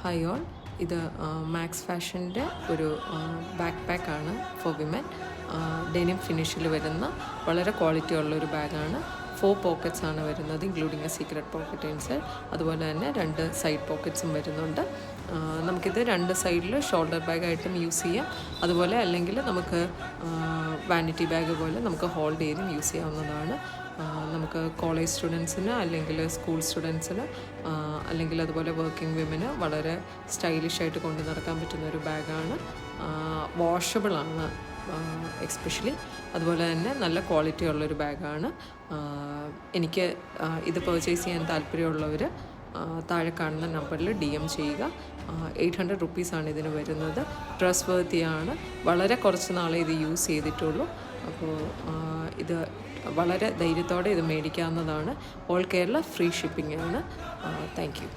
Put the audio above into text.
Hi all, ഇത് max ഫാഷൻ്റെ ഒരു back പാക്കാണ് ഫോർ വിമൻ. ഡെനിം ഫിനിഷിൽ വരുന്ന വളരെ ക്വാളിറ്റി ഉള്ളൊരു ബാഗാണ്. 4 പോക്കറ്റ്സ് ആണ് വരുന്നത്, including A secret pocket inside. അതുപോലെ തന്നെ 2 സൈഡ് പോക്കറ്റ്സും വരുന്നുണ്ട്. നമുക്കിത് 2 സൈഡിൽ ഷോൾഡർ ബാഗായിട്ടും യൂസ് ചെയ്യാം. അതുപോലെ അല്ലെങ്കിൽ നമുക്ക് വാനിറ്റി ബാഗ് പോലെ നമുക്ക് ഹോൾഡ് ചെയ്തും യൂസ് ചെയ്യാവുന്നതാണ്. നമുക്ക് കോളേജ് സ്റ്റുഡൻസിന് അല്ലെങ്കിൽ സ്കൂൾ സ്റ്റുഡൻസിന് അല്ലെങ്കിൽ അതുപോലെ വർക്കിംഗ് വിമന് വളരെ സ്റ്റൈലിഷായിട്ട് കൊണ്ടു നടക്കാൻ പറ്റുന്ന ഒരു ബാഗാണ്. വാഷബിളാണ് എക്സ്പെഷ്യലി. അതുപോലെ തന്നെ നല്ല ക്വാളിറ്റി ഉള്ളൊരു ബാഗാണ്. എനിക്ക് ഇത് പർച്ചേസ് ചെയ്യാൻ താല്പര്യമുള്ളവർ താഴെ കാണുന്ന നമ്പറിൽ DM ചെയ്യുക. 800 റുപ്പീസാണ് ഇതിന് വരുന്നത്. ട്രസ്റ്റ് വർത്തിയാണ്. വളരെ കുറച്ച് നാളെ ഇത് യൂസ് ചെയ്തിട്ടുള്ളൂ. അപ്പോൾ ഇത് വളരെ ധൈര്യത്തോടെ ഇത് മേടിക്കാവുന്നതാണ്. ഓൾ കേരള ഫ്രീ ഷിപ്പിംഗ് ആണ്. Thank you.